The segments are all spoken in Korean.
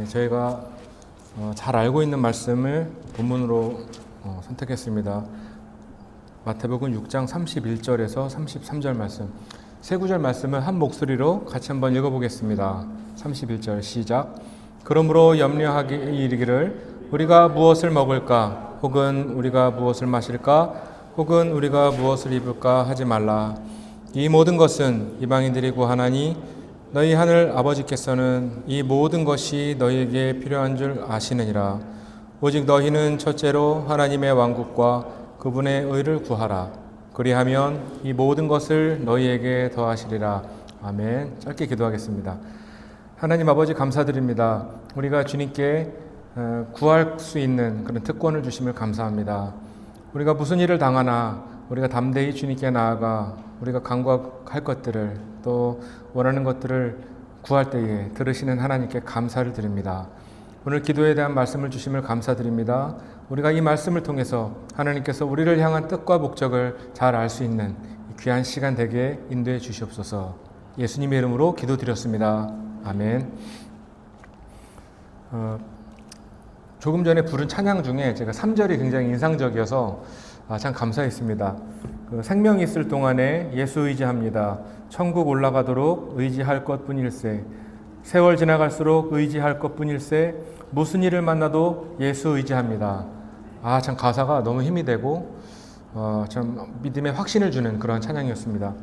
저희가 잘 알고 있는 말씀을 본문으로 선택했습니다. 마태복음 6장 31절에서 33절 말씀. 세 구절 말씀을 한 목소리로 같이 한번 읽어보겠습니다. 31절 시작. 그러므로 염려하기 이르기를 우리가 무엇을 먹을까 혹은 우리가 무엇을 마실까 혹은 우리가 무엇을 입을까 하지 말라. 이 모든 것은 이방인들이 구하나니 너희 하늘 아버지께서는 이 모든 것이 너희에게 필요한 줄 아시느니라. 오직 너희는 첫째로 하나님의 왕국과 그분의 의를 구하라. 그리하면 이 모든 것을 너희에게 더하시리라. 아멘. 짧게 기도하겠습니다. 하나님 아버지 감사드립니다. 우리가 주님께 구할 수 있는 그런 특권을 주심을 감사합니다. 우리가 무슨 일을 당하나 우리가 담대히 주님께 나아가 우리가 간구할 것들을 또 원하는 것들을 구할 때에 들으시는 하나님께 감사를 드립니다. 오늘 기도에 대한 말씀을 주심을 감사드립니다. 우리가 이 말씀을 통해서 하나님께서 우리를 향한 뜻과 목적을 잘 알 수 있는 귀한 시간 되게 인도해 주시옵소서. 예수님의 이름으로 기도드렸습니다. 아멘. 조금 전에 부른 찬양 중에 제가 3절이 굉장히 인상적이어서 참 감사했습니다. 생명이 있을 동안에 예수 의지합니다. 천국 올라가도록 의지할 것뿐일세. 세월 지나갈수록 의지할 것뿐일세. 무슨 일을 만나도 예수 의지합니다. 참 가사가 너무 힘이 되고 참 믿음의 확신을 주는 그런 찬양이었습니다.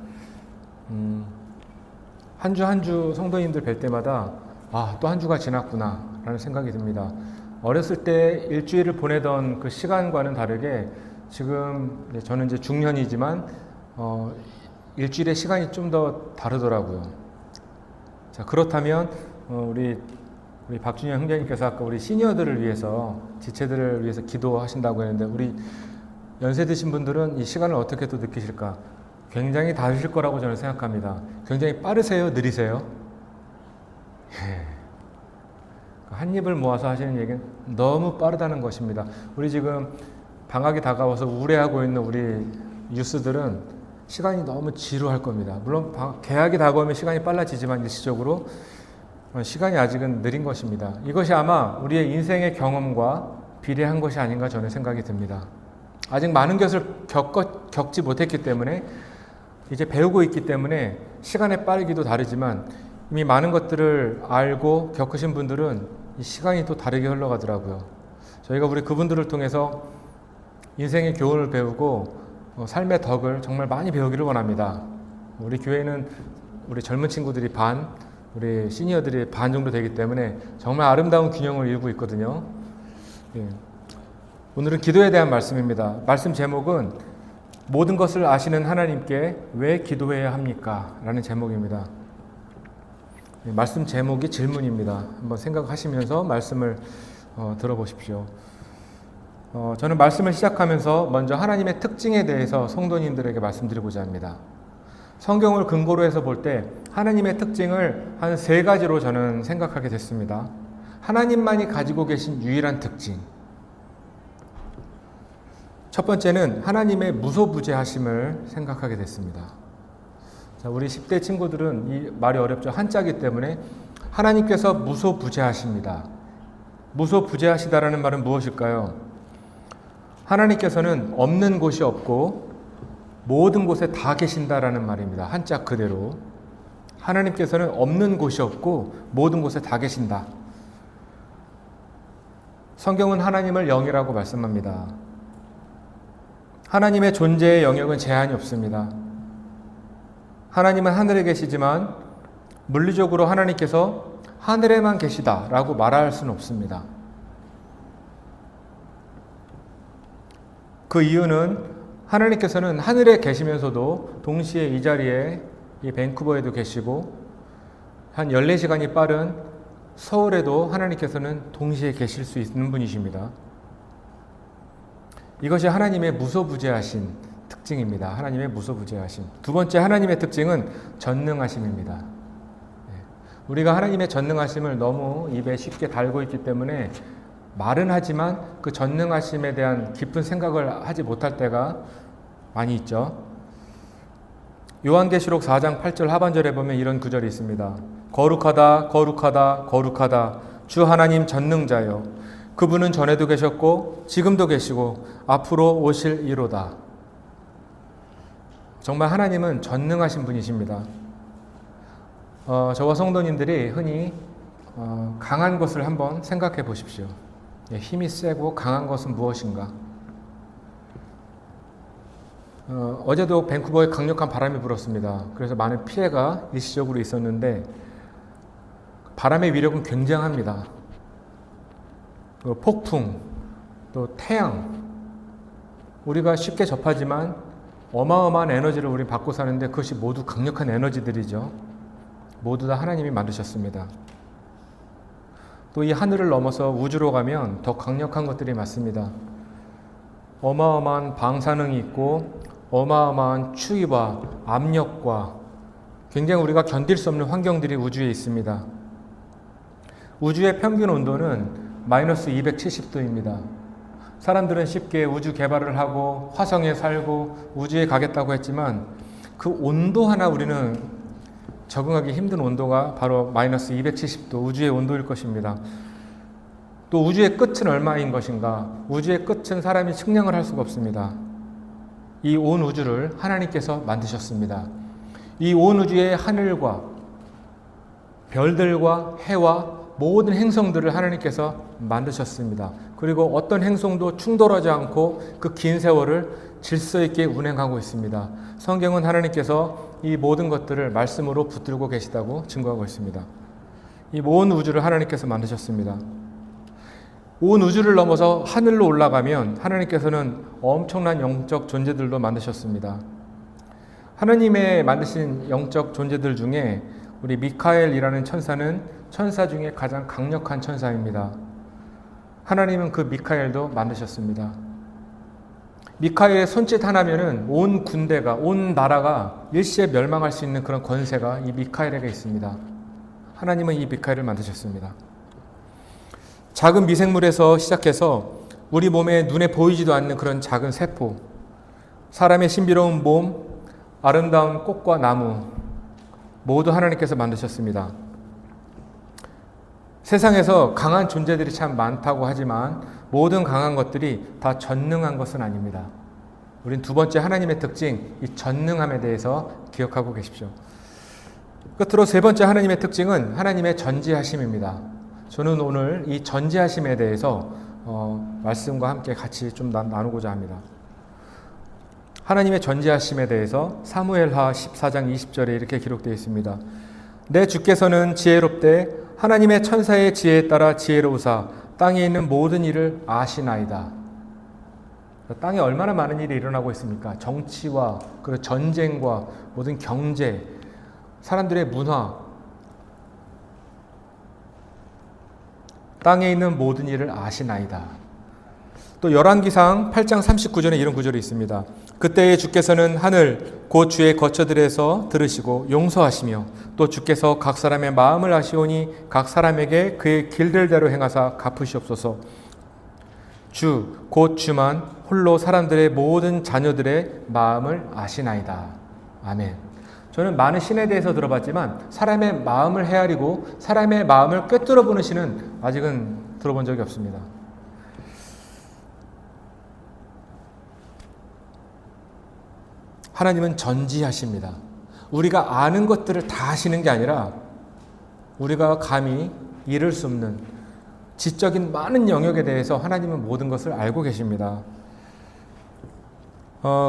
한 주 한 주 성도님들 뵐 때마다 또 한 주가 지났구나 라는 생각이 듭니다. 어렸을 때 일주일을 보내던 그 시간과는 다르게 지금 저는 이제 중년이지만 일주일의 시간이 좀 더 다르더라고요. 자, 그렇다면 우리 박준영 형제님께서 아까 우리 시니어들을 위해서 지체들을 위해서 기도하신다고 했는데 우리 연세 드신 분들은 이 시간을 어떻게 또 느끼실까? 굉장히 다르실 거라고 저는 생각합니다. 굉장히 빠르세요? 느리세요? 한 입을 모아서 하시는 얘기는 너무 빠르다는 것입니다. 우리 지금 방학이 다가와서 우울해하고 있는 우리 유스들은 시간이 너무 지루할 겁니다. 물론 개학이 다가오면 시간이 빨라지지만 일시적으로 시간이 아직은 느린 것입니다. 이것이 아마 우리의 인생의 경험과 비례한 것이 아닌가 저는 생각이 듭니다. 아직 많은 것을 겪지 못했기 때문에 이제 배우고 있기 때문에 시간의 빠르기도 다르지만 이미 많은 것들을 알고 겪으신 분들은 이 시간이 또 다르게 흘러가더라고요. 저희가 우리 그분들을 통해서 인생의 교훈을 배우고 삶의 덕을 정말 많이 배우기를 원합니다. 우리 교회는 우리 젊은 친구들이 반, 우리 시니어들이 반 정도 되기 때문에 정말 아름다운 균형을 이루고 있거든요. 오늘은 기도에 대한 말씀입니다. 말씀 제목은 모든 것을 아시는 하나님께 왜 기도해야 합니까? 라는 제목입니다. 말씀 제목이 질문입니다. 한번 생각하시면서 말씀을 들어보십시오. 저는 말씀을 시작하면서 먼저 하나님의 특징에 대해서 성도님들에게 말씀드리고자 합니다. 성경을 근거로 해서 볼 때 하나님의 특징을 한 세 가지로 저는 생각하게 됐습니다. 하나님만이 가지고 계신 유일한 특징. 첫 번째는 하나님의 무소부재하심을 생각하게 됐습니다. 자, 우리 10대 친구들은 이 말이 어렵죠. 한자이기 때문에 하나님께서 무소부재하십니다. 무소부재하시다라는 말은 무엇일까요? 하나님께서는 없는 곳이 없고 모든 곳에 다 계신다라는 말입니다. 한자 그대로. 하나님께서는 없는 곳이 없고 모든 곳에 다 계신다. 성경은 하나님을 영이라고 말씀합니다. 하나님의 존재의 영역은 제한이 없습니다. 하나님은 하늘에 계시지만 물리적으로 하나님께서 하늘에만 계시다라고 말할 수는 없습니다. 그 이유는 하나님께서는 하늘에 계시면서도 동시에 이 자리에 이 밴쿠버에도 계시고 한 14시간이 빠른 서울에도 하나님께서는 동시에 계실 수 있는 분이십니다. 이것이 하나님의 무소부재하신 특징입니다. 하나님의 무소부재하심. 두 번째 하나님의 특징은 전능하심입니다. 우리가 하나님의 전능하심을 너무 입에 쉽게 달고 있기 때문에 말은 하지만 그 전능하심에 대한 깊은 생각을 하지 못할 때가 많이 있죠. 요한계시록 4장 8절 하반절에 보면 이런 구절이 있습니다. 거룩하다, 거룩하다, 거룩하다. 주 하나님 전능자여 그분은 전에도 계셨고 지금도 계시고 앞으로 오실 이로다. 정말 하나님은 전능하신 분이십니다. 저와 성도님들이 흔히 강한 것을 한번 생각해 보십시오. 힘이 세고 강한 것은 무엇인가? 어제도 밴쿠버에 강력한 바람이 불었습니다. 그래서 많은 피해가 일시적으로 있었는데 바람의 위력은 굉장합니다. 폭풍, 또 태양, 우리가 쉽게 접하지만 어마어마한 에너지를 우리 받고 사는데 그것이 모두 강력한 에너지들이죠. 모두 다 하나님이 만드셨습니다. 또 이 하늘을 넘어서 우주로 가면 더 강력한 것들이 많습니다. 어마어마한 방사능이 있고 어마어마한 추위와 압력과 굉장히 우리가 견딜 수 없는 환경들이 우주에 있습니다. 우주의 평균 온도는 마이너스 270도입니다. 사람들은 쉽게 우주 개발을 하고 화성에 살고 우주에 가겠다고 했지만 그 온도 하나 우리는 적응하기 힘든 온도가 바로 마이너스 270도 우주의 온도일 것입니다. 또 우주의 끝은 얼마인 것인가? 우주의 끝은 사람이 측량을 할 수가 없습니다. 이 온 우주를 하나님께서 만드셨습니다. 이 온 우주의 하늘과 별들과 해와 모든 행성들을 하나님께서 만드셨습니다. 그리고 어떤 행성도 충돌하지 않고 그 긴 세월을 질서 있게 운행하고 있습니다. 성경은 하나님께서 이 모든 것들을 말씀으로 붙들고 계시다고 증거하고 있습니다. 이 온 우주를 하나님께서 만드셨습니다. 온 우주를 넘어서 하늘로 올라가면 하나님께서는 엄청난 영적 존재들도 만드셨습니다. 하나님의 만드신 영적 존재들 중에 우리 미카엘이라는 천사는 천사 중에 가장 강력한 천사입니다. 하나님은 그 미카엘도 만드셨습니다. 미카엘의 손짓 하나면은 온 군대가, 온 나라가 일시에 멸망할 수 있는 그런 권세가 이 미카엘에게 있습니다. 하나님은 이 미카엘을 만드셨습니다. 작은 미생물에서 시작해서 우리 몸에 눈에 보이지도 않는 그런 작은 세포, 사람의 신비로운 몸, 아름다운 꽃과 나무 모두 하나님께서 만드셨습니다. 세상에서 강한 존재들이 참 많다고 하지만 모든 강한 것들이 다 전능한 것은 아닙니다. 우린 두 번째 하나님의 특징, 이 전능함에 대해서 기억하고 계십시오. 끝으로 세 번째 하나님의 특징은 하나님의 전지하심입니다. 저는 오늘 이 전지하심에 대해서 말씀과 함께 같이 좀 나누고자 합니다. 하나님의 전지하심에 대해서 사무엘하 14장 20절에 이렇게 기록되어 있습니다. 내 주께서는 지혜롭되 하나님의 천사의 지혜에 따라 지혜로우사 땅에 있는 모든 일을 아시나이다. 땅에 얼마나 많은 일이 일어나고 있습니까? 정치와 그리고 전쟁과 모든 경제, 사람들의 문화, 땅에 있는 모든 일을 아시나이다. 또 열왕기상 8장 39절에 이런 구절이 있습니다. 그때에 주께서는 하늘 곧 주의 거처들에서 들으시고 용서하시며 또 주께서 각 사람의 마음을 아시오니 각 사람에게 그의 길들대로 행하사 갚으시옵소서. 주 곧 주만 홀로 사람들의 모든 자녀들의 마음을 아시나이다. 아멘. 저는 많은 신에 대해서 들어봤지만 사람의 마음을 헤아리고 사람의 마음을 꿰뚫어 보는 신은 아직은 들어본 적이 없습니다. 하나님은 전지하십니다. 우리가 아는 것들을 다 아시는 게 아니라 우리가 감히 이룰 수 없는 지적인 많은 영역에 대해서 하나님은 모든 것을 알고 계십니다.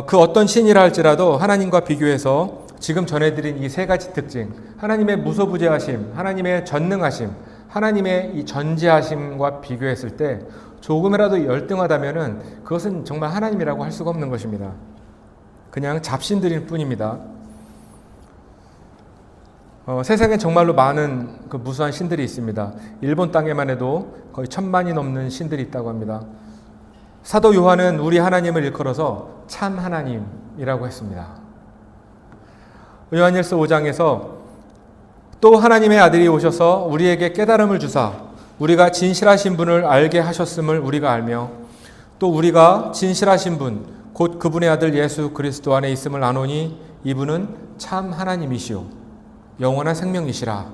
그 어떤 신이라 할지라도 하나님과 비교해서 지금 전해드린 이 세 가지 특징, 하나님의 무소부재하심, 하나님의 전능하심, 하나님의 이 전지하심과 비교했을 때 조금이라도 열등하다면은 그것은 정말 하나님이라고 할 수가 없는 것입니다. 그냥 잡신들일 뿐입니다. 세상에 정말로 많은 그 무수한 신들이 있습니다. 일본 땅에만 해도 거의 1000만이 넘는 신들이 있다고 합니다. 사도 요한은 우리 하나님을 일컬어서 참 하나님이라고 했습니다. 요한일서 5장에서 또 하나님의 아들이 오셔서 우리에게 깨달음을 주사 우리가 진실하신 분을 알게 하셨음을 우리가 알며 또 우리가 진실하신 분 곧 그분의 아들 예수 그리스도 안에 있음을 아노니 이분은 참 하나님이시오 영원한 생명이시라.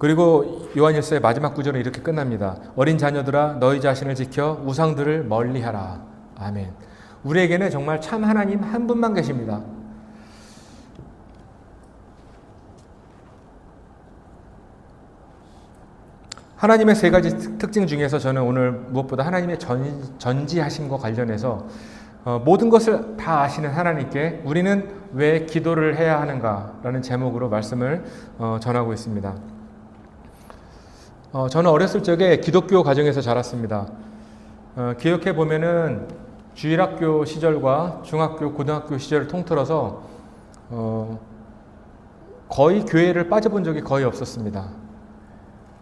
그리고 요한일서의 마지막 구절은 이렇게 끝납니다. 어린 자녀들아 너희 자신을 지켜 우상들을 멀리하라. 아멘. 우리에게는 정말 참 하나님 한 분만 계십니다. 하나님의 세 가지 특징 중에서 저는 오늘 무엇보다 하나님의 전지하심과 관련해서 모든 것을 다 아시는 하나님께 우리는 왜 기도를 해야 하는가라는 제목으로 말씀을 전하고 있습니다. 저는 어렸을 적에 기독교 가정에서 자랐습니다. 기억해 보면은 주일학교 시절과 중학교, 고등학교 시절을 통틀어서 거의 교회를 빠져본 적이 거의 없었습니다.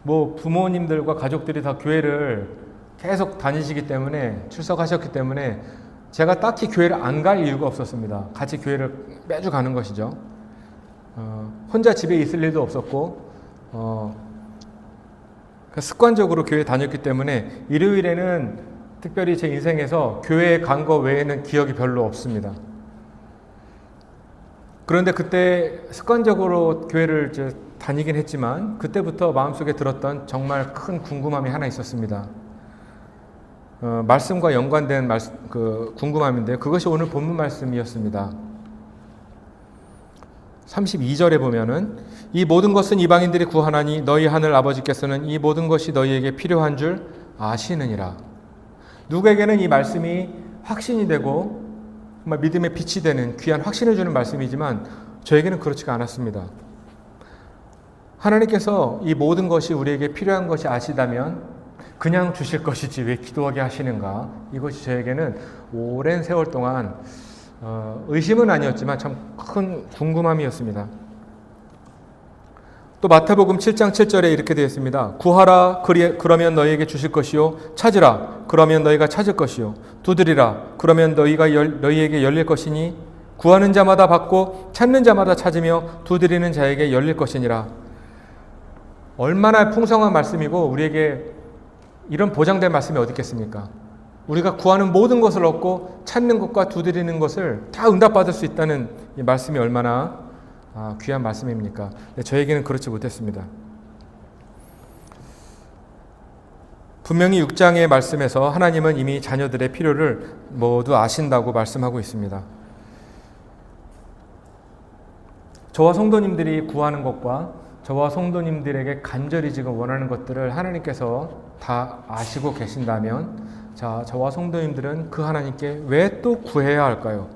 뭐 부모님들과 가족들이 다 교회를 계속 다니시기 때문에 출석하셨기 때문에 제가 딱히 교회를 안 갈 이유가 없었습니다. 같이 교회를 매주 가는 것이죠. 혼자 집에 있을 일도 없었고 습관적으로 교회 다녔기 때문에 일요일에는 특별히 제 인생에서 교회에 간 거 외에는 기억이 별로 없습니다. 그런데 그때 습관적으로 교회를 이제 다니긴 했지만 그때부터 마음속에 들었던 정말 큰 궁금함이 하나 있었습니다. 말씀과 연관된 궁금함인데 그것이 오늘 본문 말씀이었습니다. 32절에 보면은 이 모든 것은 이방인들이 구하나니 너희 하늘 아버지께서는 이 모든 것이 너희에게 필요한 줄 아시느니라. 누구에게는 이 말씀이 확신이 되고 정말 믿음의 빛이 되는 귀한 확신을 주는 말씀이지만 저에게는 그렇지가 않았습니다. 하나님께서 이 모든 것이 우리에게 필요한 것이 아시다면 그냥 주실 것이지 왜 기도하게 하시는가? 이것이 저에게는 오랜 세월 동안 의심은 아니었지만 참 큰 궁금함이었습니다. 또 마태복음 7장 7절에 이렇게 되어 있습니다. 구하라 그러면 너희에게 주실 것이요 찾으라 그러면 너희가 찾을 것이요 두드리라 그러면 너희에게 열릴 것이니 구하는 자마다 받고 찾는 자마다 찾으며 두드리는 자에게 열릴 것이니라. 얼마나 풍성한 말씀이고 우리에게 이런 보장된 말씀이 어디 있겠습니까? 우리가 구하는 모든 것을 얻고 찾는 것과 두드리는 것을 다 응답받을 수 있다는 이 말씀이 얼마나 귀한 말씀입니까? 저에게는 그렇지 못했습니다. 분명히 6장의 말씀에서 하나님은 이미 자녀들의 필요를 모두 아신다고 말씀하고 있습니다. 저와 성도님들이 구하는 것과 저와 성도님들에게 간절히 지금 원하는 것들을 하나님께서 다 아시고 계신다면 저와 성도님들은 그 하나님께 왜 또 구해야 할까요?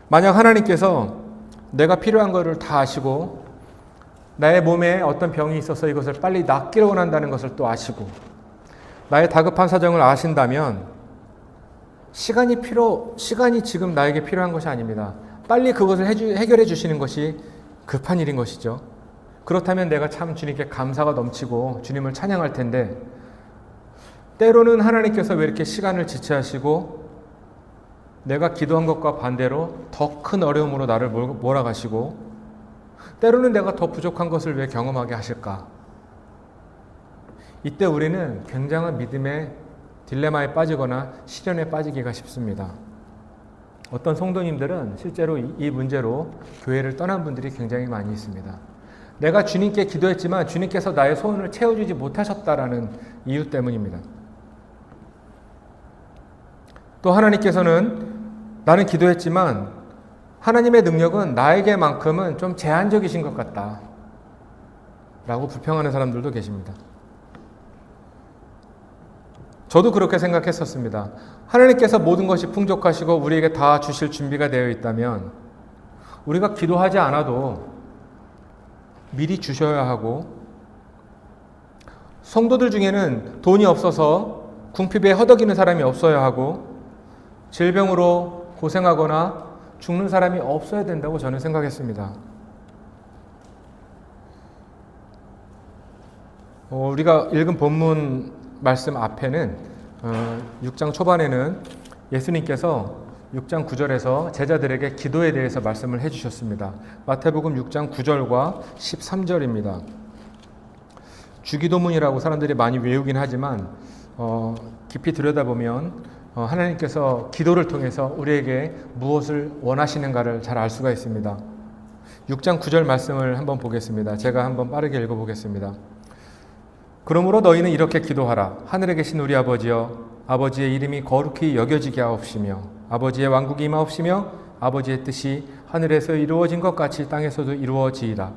만약 하나님께서 내가 필요한 것을 다 아시고 나의 몸에 어떤 병이 있어서 이것을 빨리 낫기를 원한다는 것을 또 아시고 나의 다급한 사정을 아신다면 시간이 지금 나에게 필요한 것이 아닙니다. 빨리 그것을 해결해 주시는 것이 급한 일인 것이죠. 그렇다면 내가 참 주님께 감사가 넘치고 주님을 찬양할 텐데 때로는 하나님께서 왜 이렇게 시간을 지체하시고 내가 기도한 것과 반대로 더 큰 어려움으로 나를 몰아가시고 때로는 내가 더 부족한 것을 왜 경험하게 하실까? 이때 우리는 굉장한 믿음의 딜레마에 빠지거나 시련에 빠지기가 쉽습니다. 어떤 성도님들은 실제로 이 문제로 교회를 떠난 분들이 굉장히 많이 있습니다. 내가 주님께 기도했지만 주님께서 나의 소원을 채워주지 못하셨다라는 이유 때문입니다. 또 하나님께서는 나는 기도했지만 하나님의 능력은 나에게만큼은 좀 제한적이신 것 같다 라고 불평하는 사람들도 계십니다. 저도 그렇게 생각했었습니다. 하나님께서 모든 것이 풍족하시고 우리에게 다 주실 준비가 되어 있다면 우리가 기도하지 않아도 미리 주셔야 하고 성도들 중에는 돈이 없어서 궁핍에 허덕이는 사람이 없어야 하고 질병으로 고생하거나 죽는 사람이 없어야 된다고 저는 생각했습니다. 우리가 읽은 본문 말씀 앞에는 6장 초반에는 예수님께서 6장 9절에서 제자들에게 기도에 대해서 말씀을 해주셨습니다. 마태복음 6장 9절과 13절입니다. 주기도문이라고 사람들이 많이 외우긴 하지만 깊이 들여다보면 하나님께서 기도를 통해서 우리에게 무엇을 원하시는가를 잘 알 수가 있습니다. 6장 9절 말씀을 한번 보겠습니다. 제가 한번 빠르게 읽어보겠습니다. 그러므로 너희는 이렇게 기도하라. 하늘에 계신 우리 아버지여, 아버지의 이름이 거룩히 여겨지게 하옵시며 아버지의 왕국이 임하옵시며 아버지의 뜻이 하늘에서 이루어진 것 같이 땅에서도 이루어지이다.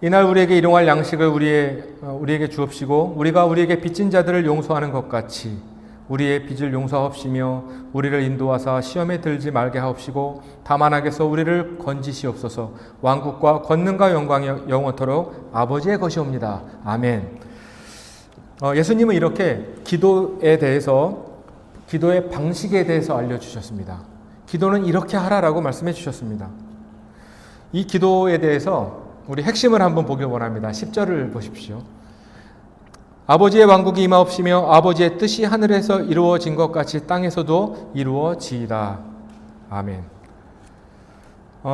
이날 우리에게 일용할 양식을 우리에게 주옵시고 우리가 우리에게 빚진 자들을 용서하는 것 같이 우리의 빚을 용서하옵시며 우리를 인도하사 시험에 들지 말게 하옵시고 다만 악에서 우리를 건지시옵소서. 왕국과 권능과 영광이 영원토록 아버지의 것이옵니다. 아멘. 예수님은 이렇게 기도에 대해서, 기도의 방식에 대해서 알려주셨습니다. 기도는 이렇게 하라라고 말씀해 주셨습니다. 이 기도에 대해서 우리 핵심을 한번 보길 원합니다. 10절을 보십시오. 아버지의 왕국이 임하옵시며 아버지의 뜻이 하늘에서 이루어진 것 같이 땅에서도 이루어지이다. 아멘.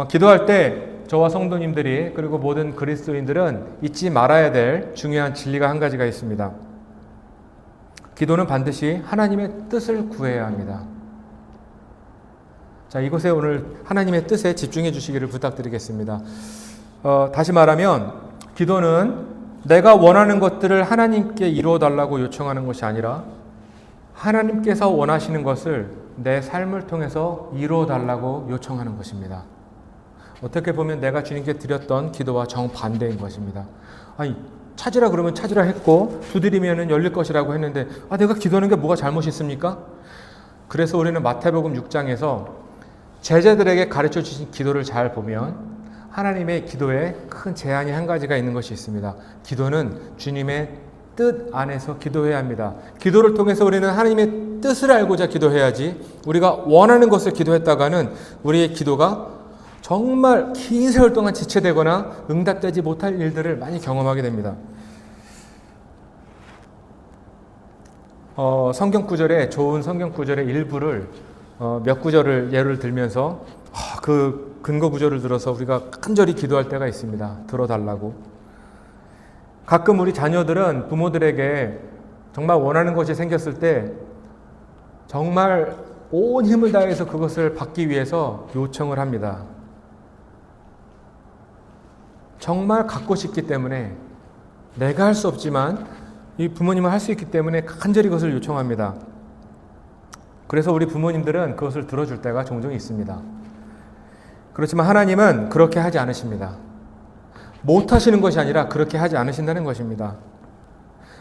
기도할 때 저와 성도님들이 그리고 모든 그리스도인들은 잊지 말아야 될 중요한 진리가 한 가지가 있습니다. 기도는 반드시 하나님의 뜻을 구해야 합니다. 자, 이곳에 오늘 하나님의 뜻에 집중해 주시기를 부탁드리겠습니다. 다시 말하면 기도는 내가 원하는 것들을 하나님께 이루어 달라고 요청하는 것이 아니라 하나님께서 원하시는 것을 내 삶을 통해서 이루어 달라고 요청하는 것입니다. 어떻게 보면 내가 주님께 드렸던 기도와 정반대인 것입니다. 아니, 찾으라 그러면 찾으라 했고 두드리면 열릴 것이라고 했는데 내가 기도하는 게 뭐가 잘못이 있습니까? 그래서 우리는 마태복음 6장에서 제자들에게 가르쳐 주신 기도를 잘 보면 하나님의 기도에 큰 제한이 한 가지가 있는 것이 있습니다. 기도는 주님의 뜻 안에서 기도해야 합니다. 기도를 통해서 우리는 하나님의 뜻을 알고자 기도해야지 우리가 원하는 것을 기도했다가는 우리의 기도가 정말 긴 세월 동안 지체되거나 응답되지 못할 일들을 많이 경험하게 됩니다. 성경 구절에, 좋은 성경 구절의 일부를 몇 구절을 예를 들면서 그 근거 구절을 들어서 우리가 간절히 기도할 때가 있습니다. 들어달라고. 가끔 우리 자녀들은 부모들에게 정말 원하는 것이 생겼을 때 정말 온 힘을 다해서 그것을 받기 위해서 요청을 합니다. 정말 갖고 싶기 때문에, 내가 할 수 없지만 이 부모님은 할 수 있기 때문에 간절히 그것을 요청합니다. 그래서 우리 부모님들은 그것을 들어줄 때가 종종 있습니다. 그렇지만 하나님은 그렇게 하지 않으십니다. 못 하시는 것이 아니라 그렇게 하지 않으신다는 것입니다.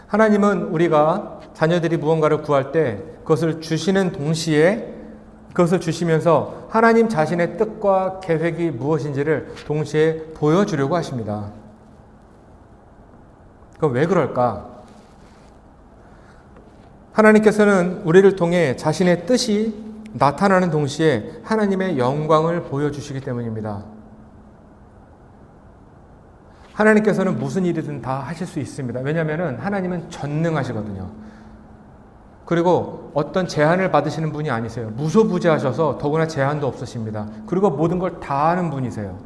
하나님은 우리가 자녀들이 무언가를 구할 때 그것을 주시는 동시에 그것을 주시면서 하나님 자신의 뜻과 계획이 무엇인지를 동시에 보여주려고 하십니다. 그럼 왜 그럴까? 하나님께서는 우리를 통해 자신의 뜻이 나타나는 동시에 하나님의 영광을 보여주시기 때문입니다. 하나님께서는 무슨 일이든 다 하실 수 있습니다. 왜냐하면 하나님은 전능하시거든요. 그리고 어떤 제한을 받으시는 분이 아니세요. 무소부재하셔서 더구나 제한도 없으십니다. 그리고 모든 걸 다 아는 분이세요.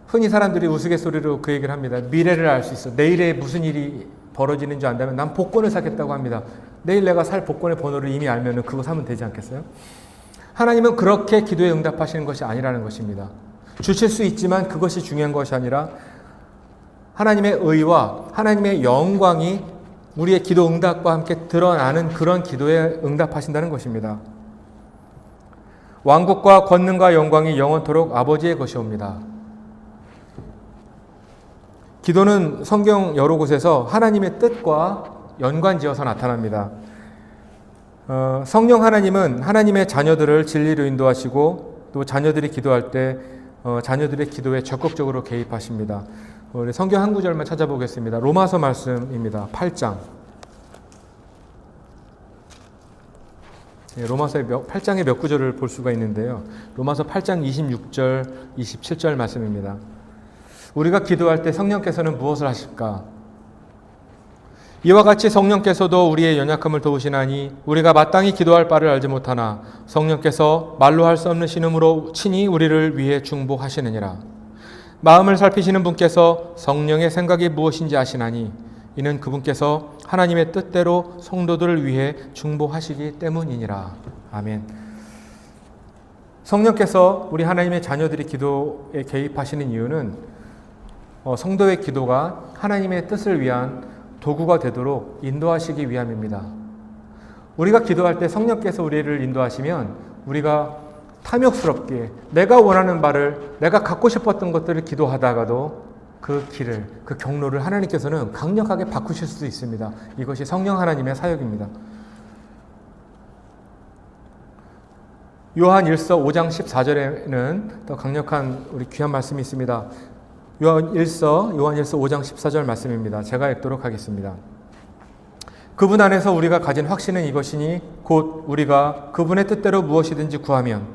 흔히 사람들이 우스갯소리로 그 얘기를 합니다. 미래를 알 수 있어. 내일에 무슨 일이 벌어지는 줄 안다면 난 복권을 사겠다고 합니다. 내일 내가 살 복권의 번호를 이미 알면 그거 사면 되지 않겠어요? 하나님은 그렇게 기도에 응답하시는 것이 아니라는 것입니다. 주실 수 있지만 그것이 중요한 것이 아니라 하나님의 의와 하나님의 영광이 우리의 기도 응답과 함께 드러나는 그런 기도에 응답하신다는 것입니다. 왕국과 권능과 영광이 영원토록 아버지의 것이옵니다. 기도는 성경 여러 곳에서 하나님의 뜻과 연관지어서 나타납니다. 성령 하나님은 하나님의 자녀들을 진리로 인도하시고 또 자녀들이 기도할 때 자녀들의 기도에 적극적으로 개입하십니다. 우리 성경 한 구절만 찾아보겠습니다. 로마서 말씀입니다. 8장. 로마서의 8장의 몇 구절을 볼 수가 있는데요. 로마서 8장 26절, 27절 말씀입니다. 우리가 기도할 때 성령께서는 무엇을 하실까? 이와 같이 성령께서도 우리의 연약함을 도우시나니 우리가 마땅히 기도할 바를 알지 못하나 성령께서 말로 할 수 없는 신음으로 친히 우리를 위해 중보하시느니라. 마음을 살피시는 분께서 성령의 생각이 무엇인지 아시나니 이는 그분께서 하나님의 뜻대로 성도들을 위해 중보하시기 때문이니라. 아멘. 성령께서 우리 하나님의 자녀들이 기도에 개입하시는 이유는 성도의 기도가 하나님의 뜻을 위한 도구가 되도록 인도하시기 위함입니다. 우리가 기도할 때 성령께서 우리를 인도하시면 우리가 탐욕스럽게 내가 원하는 바를, 내가 갖고 싶었던 것들을 기도하다가도 그 길을, 그 경로를 하나님께서는 강력하게 바꾸실 수도 있습니다. 이것이 성령 하나님의 사역입니다. 요한 1서 5장 14절에는 더 강력한 우리 귀한 말씀이 있습니다. 요한 1서 5장 14절 말씀입니다. 제가 읽도록 하겠습니다. 그분 안에서 우리가 가진 확신은 이것이니 곧 우리가 그분의 뜻대로 무엇이든지 구하면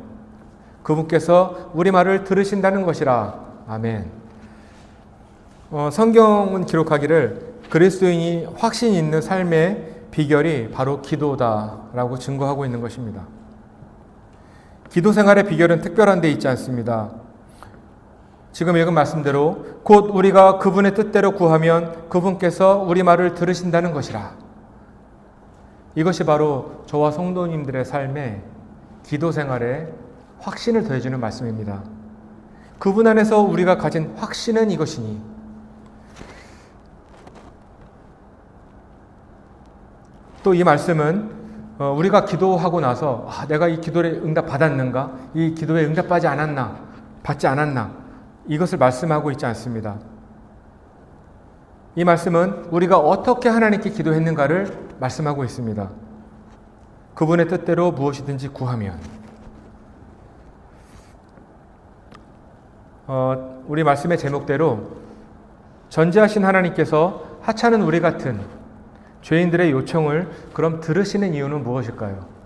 그분께서 우리 말을 들으신다는 것이라. 아멘. 성경은 기록하기를 그리스도인이 확신 있는 삶의 비결이 바로 기도다라고 증거하고 있는 것입니다. 기도 생활의 비결은 특별한 데 있지 않습니다. 지금 읽은 말씀대로 곧 우리가 그분의 뜻대로 구하면 그분께서 우리 말을 들으신다는 것이라. 이것이 바로 저와 성도님들의 삶에 기도 생활에 확신을 더해주는 말씀입니다. 그분 안에서 우리가 가진 확신은 이것이니 또 이 말씀은 우리가 기도하고 나서 내가 이 기도에 응답 받았는가? 이 기도에 응답받지 않았나? 이것을 말씀하고 있지 않습니다. 이 말씀은 우리가 어떻게 하나님께 기도했는가를 말씀하고 있습니다. 그분의 뜻대로 무엇이든지 구하면 우리 말씀의 제목대로 전지하신 하나님께서 하찮은 우리 같은 죄인들의 요청을 그럼 들으시는 이유는 무엇일까요?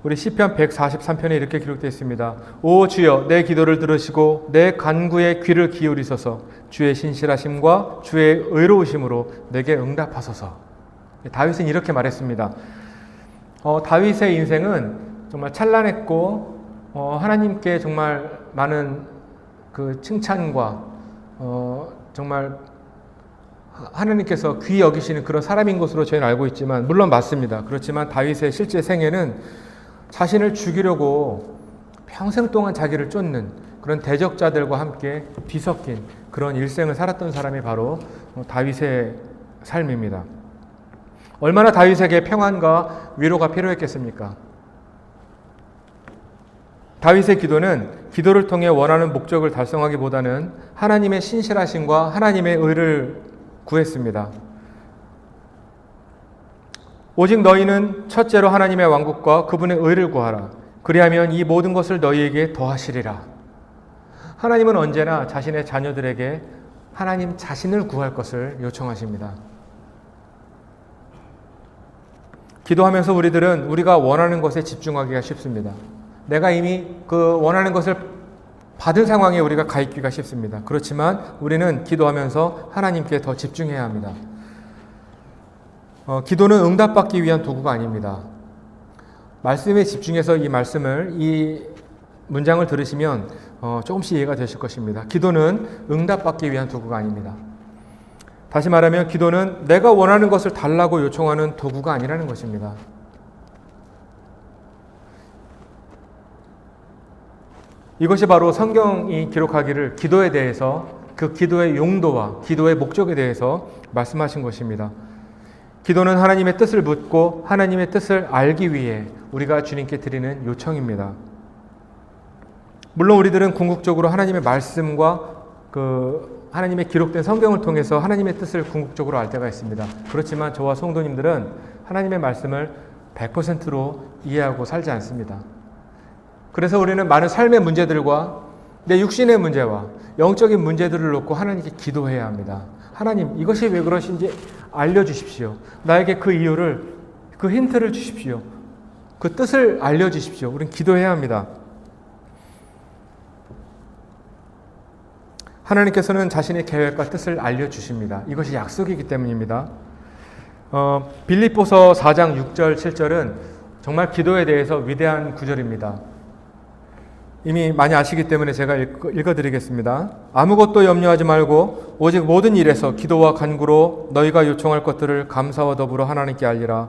우리 시편 143편에 이렇게 기록되어 있습니다. 오 주여 내 기도를 들으시고 내 간구에 귀를 기울이소서. 주의 신실하심과 주의 의로우심으로 내게 응답하소서. 다윗은 이렇게 말했습니다. 다윗의 인생은 정말 찬란했고 하나님께 정말 많은 그 칭찬과 정말 하나님께서 귀히 여기시는 그런 사람인 것으로 저희는 알고 있지만 물론 맞습니다. 그렇지만 다윗의 실제 생애는 자신을 죽이려고 평생 동안 자기를 쫓는 그런 대적자들과 함께 뒤섞인 그런 일생을 살았던 사람이 바로 다윗의 삶입니다. 얼마나 다윗에게 평안과 위로가 필요했겠습니까? 다윗의 기도는 기도를 통해 원하는 목적을 달성하기보다는 하나님의 신실하심과 하나님의 의를 구했습니다. 오직 너희는 첫째로 하나님의 왕국과 그분의 의를 구하라. 그리하면 이 모든 것을 너희에게 더하시리라. 하나님은 언제나 자신의 자녀들에게 하나님 자신을 구할 것을 요청하십니다. 기도하면서 우리들은 우리가 원하는 것에 집중하기가 쉽습니다. 내가 이미 그 원하는 것을 받은 상황에 우리가 가 있기가 쉽습니다. 그렇지만 우리는 기도하면서 하나님께 더 집중해야 합니다. 기도는 응답받기 위한 도구가 아닙니다. 말씀에 집중해서 이 문장을 들으시면 조금씩 이해가 되실 것입니다. 기도는 응답받기 위한 도구가 아닙니다. 다시 말하면 기도는 내가 원하는 것을 달라고 요청하는 도구가 아니라는 것입니다. 이것이 바로 성경이 기록하기를 기도에 대해서 그 기도의 용도와 기도의 목적에 대해서 말씀하신 것입니다. 기도는 하나님의 뜻을 묻고 하나님의 뜻을 알기 위해 우리가 주님께 드리는 요청입니다. 물론 우리들은 궁극적으로 하나님의 말씀과 하나님의 기록된 성경을 통해서 하나님의 뜻을 궁극적으로 알 때가 있습니다. 그렇지만 저와 성도님들은 하나님의 말씀을 100%로 이해하고 살지 않습니다. 그래서 우리는 많은 삶의 문제들과 내 육신의 문제와 영적인 문제들을 놓고 하나님께 기도해야 합니다. 하나님, 이것이 왜 그러신지 알려주십시오. 나에게 그 이유를, 그 힌트를 주십시오. 그 뜻을 알려주십시오. 우리는 기도해야 합니다. 하나님께서는 자신의 계획과 뜻을 알려주십니다. 이것이 약속이기 때문입니다. 빌립보서 4장 6절, 7절은 정말 기도에 대해서 위대한 구절입니다. 이미 많이 아시기 때문에 제가 읽어드리겠습니다. 아무것도 염려하지 말고 오직 모든 일에서 기도와 간구로 너희가 요청할 것들을 감사와 더불어 하나님께 알리라.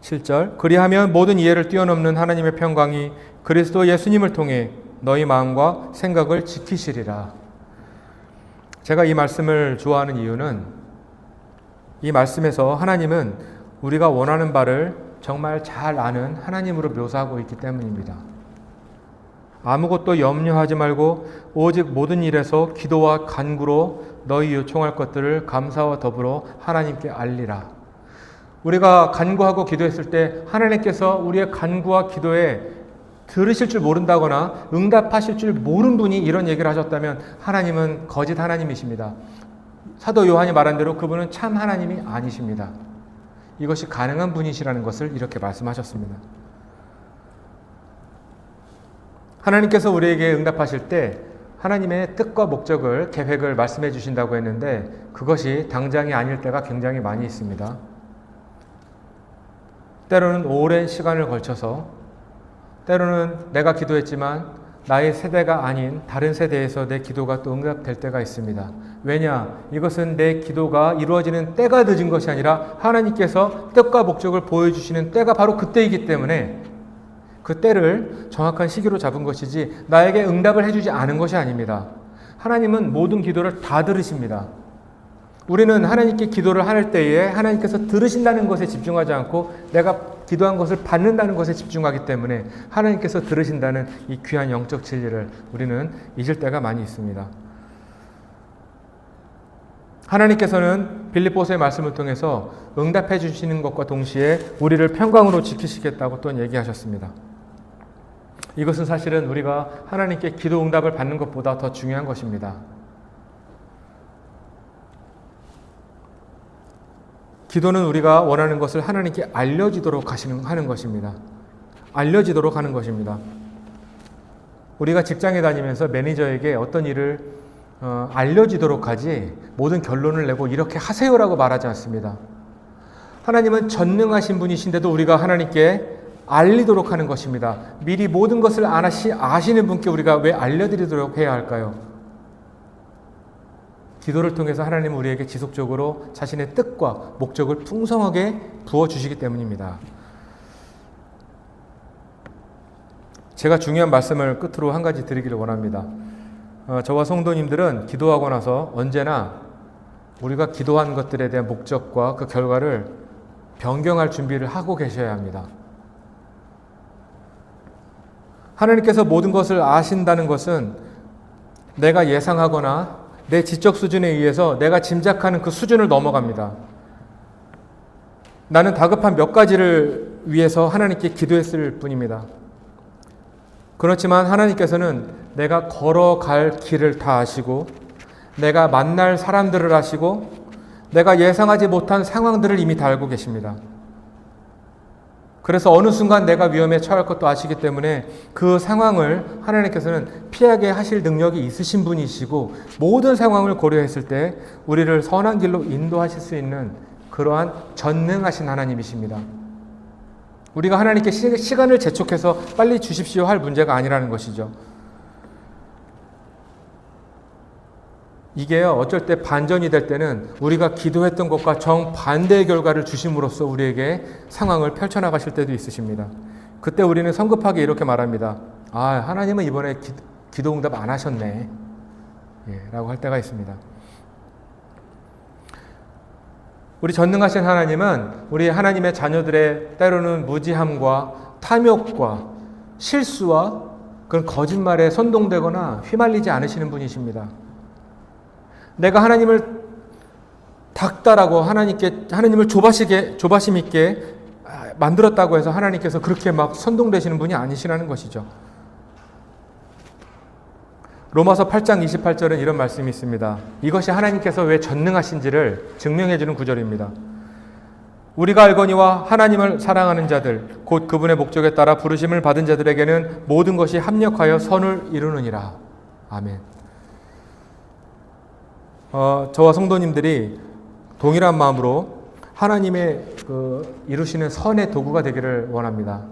7절 그리하면 모든 이해를 뛰어넘는 하나님의 평강이 그리스도 예수님을 통해 너희 마음과 생각을 지키시리라. 제가 이 말씀을 좋아하는 이유는 이 말씀에서 하나님은 우리가 원하는 바를 정말 잘 아는 하나님으로 묘사하고 있기 때문입니다. 아무것도 염려하지 말고 오직 모든 일에서 기도와 간구로 너희 요청할 것들을 감사와 더불어 하나님께 알리라. 우리가 간구하고 기도했을 때 하나님께서 우리의 간구와 기도에 들으실 줄 모른다거나 응답하실 줄 모르는 분이 이런 얘기를 하셨다면 하나님은 거짓 하나님이십니다. 사도 요한이 말한 대로 그분은 참 하나님이 아니십니다. 이것이 가능한 분이시라는 것을 이렇게 말씀하셨습니다. 하나님께서 우리에게 응답하실 때 하나님의 뜻과 목적을, 계획을 말씀해 주신다고 했는데 그것이 당장이 아닐 때가 굉장히 많이 있습니다. 때로는 오랜 시간을 걸쳐서, 때로는 내가 기도했지만 나의 세대가 아닌 다른 세대에서 내 기도가 또 응답될 때가 있습니다. 왜냐? 이것은 내 기도가 이루어지는 때가 늦은 것이 아니라 하나님께서 뜻과 목적을 보여주시는 때가 바로 그때이기 때문에 그 때를 정확한 시기로 잡은 것이지 나에게 응답을 해주지 않은 것이 아닙니다. 하나님은 모든 기도를 다 들으십니다. 우리는 하나님께 기도를 할 때에 하나님께서 들으신다는 것에 집중하지 않고 내가 기도한 것을 받는다는 것에 집중하기 때문에 하나님께서 들으신다는 이 귀한 영적 진리를 우리는 잊을 때가 많이 있습니다. 하나님께서는 빌립보서의 말씀을 통해서 응답해 주시는 것과 동시에 우리를 평강으로 지키시겠다고 또 얘기하셨습니다. 이것은 사실은 우리가 하나님께 기도 응답을 받는 것보다 더 중요한 것입니다. 기도는 우리가 원하는 것을 하나님께 알려지도록 하는 것입니다. 알려지도록 하는 것입니다. 우리가 직장에 다니면서 매니저에게 어떤 일을 알려지도록 하지 모든 결론을 내고 이렇게 하세요라고 말하지 않습니다. 하나님은 전능하신 분이신데도 우리가 하나님께 알리도록 하는 것입니다. 미리 모든 것을 아시는 분께 우리가 왜 알려드리도록 해야 할까요? 기도를 통해서 하나님은 우리에게 지속적으로 자신의 뜻과 목적을 풍성하게 부어주시기 때문입니다. 제가 중요한 말씀을 끝으로 한 가지 드리기를 원합니다. 저와 성도님들은 기도하고 나서 언제나 우리가 기도한 것들에 대한 목적과 그 결과를 변경할 준비를 하고 계셔야 합니다. 하나님께서 모든 것을 아신다는 것은 내가 예상하거나 내 지적 수준에 의해서 내가 짐작하는 그 수준을 넘어갑니다. 나는 다급한 몇 가지를 위해서 하나님께 기도했을 뿐입니다. 그렇지만 하나님께서는 내가 걸어갈 길을 다 아시고 내가 만날 사람들을 아시고 내가 예상하지 못한 상황들을 이미 다 알고 계십니다. 그래서 어느 순간 내가 위험에 처할 것도 아시기 때문에 그 상황을 하나님께서는 피하게 하실 능력이 있으신 분이시고 모든 상황을 고려했을 때 우리를 선한 길로 인도하실 수 있는 그러한 전능하신 하나님이십니다. 우리가 하나님께 시간을 재촉해서 빨리 주십시오 할 문제가 아니라는 것이죠. 이게요, 어쩔 때 반전이 될 때는 우리가 기도했던 것과 정반대의 결과를 주심으로써 우리에게 상황을 펼쳐나가실 때도 있으십니다. 그때 우리는 성급하게 이렇게 말합니다. 하나님은 이번에 기도 응답 안 하셨네. 라고 할 때가 있습니다. 우리 전능하신 하나님은 우리 하나님의 자녀들의 때로는 무지함과 탐욕과 실수와 그런 거짓말에 선동되거나 휘말리지 않으시는 분이십니다. 내가 하나님을 닥달하고 하나님을 조바심 있게 만들었다고 해서 하나님께서 그렇게 막 선동되시는 분이 아니시라는 것이죠. 로마서 8장 28절은 이런 말씀이 있습니다. 이것이 하나님께서 왜 전능하신지를 증명해주는 구절입니다. 우리가 알거니와 하나님을 사랑하는 자들 곧 그분의 목적에 따라 부르심을 받은 자들에게는 모든 것이 합력하여 선을 이루느니라. 아멘. 저와 성도님들이 동일한 마음으로 하나님의 이루시는 선의 도구가 되기를 원합니다.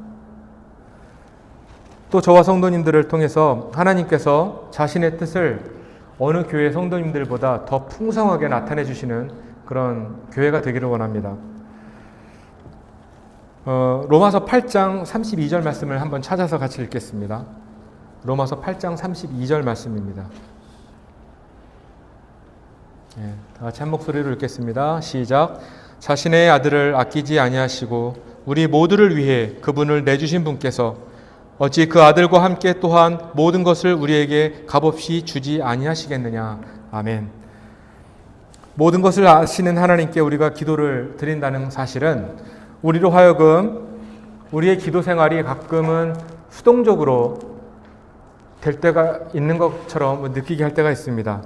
또 저와 성도님들을 통해서 하나님께서 자신의 뜻을 어느 교회 성도님들보다 더 풍성하게 나타내 주시는 그런 교회가 되기를 원합니다. 로마서 8장 32절 말씀을 한번 찾아서 같이 읽겠습니다. 로마서 8장 32절 말씀입니다. 다 같이 한 목소리로 읽겠습니다. 시작. 자신의 아들을 아끼지 아니하시고 우리 모두를 위해 그분을 내주신 분께서 어찌 그 아들과 함께 또한 모든 것을 우리에게 값없이 주지 아니하시겠느냐. 아멘. 모든 것을 아시는 하나님께 우리가 기도를 드린다는 사실은 우리로 하여금 우리의 기도 생활이 가끔은 수동적으로 될 때가 있는 것처럼 느끼게 할 때가 있습니다.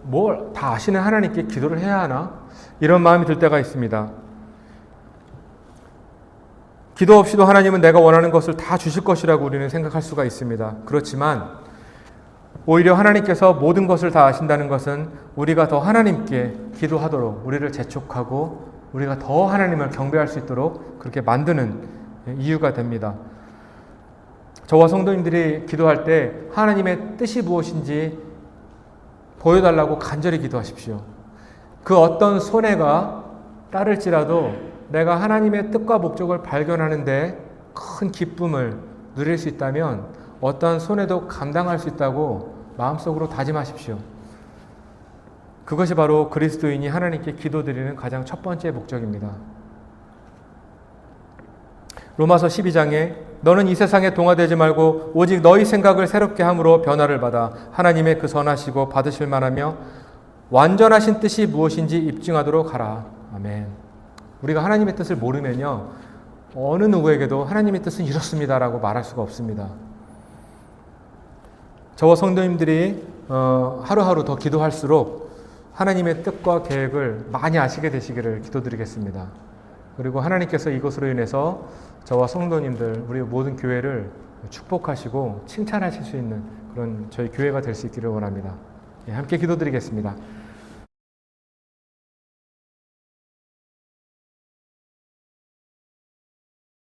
뭘 다 아시는 하나님께 기도를 해야 하나? 이런 마음이 들 때가 있습니다. 기도 없이도 하나님은 내가 원하는 것을 다 주실 것이라고 우리는 생각할 수가 있습니다. 그렇지만 오히려 하나님께서 모든 것을 다 아신다는 것은 우리가 더 하나님께 기도하도록 우리를 재촉하고 우리가 더 하나님을 경배할 수 있도록 그렇게 만드는 이유가 됩니다. 저와 성도님들이 기도할 때 하나님의 뜻이 무엇인지 보여달라고 간절히 기도하십시오. 그 어떤 손해가 따를지라도 내가 하나님의 뜻과 목적을 발견하는데 큰 기쁨을 누릴 수 있다면 어떠한 손해도 감당할 수 있다고 마음속으로 다짐하십시오. 그것이 바로 그리스도인이 하나님께 기도드리는 가장 첫 번째 목적입니다. 로마서 12장에 너는 이 세상에 동화되지 말고 오직 너희 생각을 새롭게 함으로 변화를 받아 하나님의 그 선하시고 받으실 만하며 완전하신 뜻이 무엇인지 입증하도록 하라. 아멘. 우리가 하나님의 뜻을 모르면요, 어느 누구에게도 하나님의 뜻은 이렇습니다라고 말할 수가 없습니다. 저와 성도님들이 하루하루 더 기도할수록 하나님의 뜻과 계획을 많이 아시게 되시기를 기도드리겠습니다. 그리고 하나님께서 이것으로 인해서 저와 성도님들, 우리 모든 교회를 축복하시고 칭찬하실 수 있는 그런 저희 교회가 될 수 있기를 원합니다. 함께 기도드리겠습니다.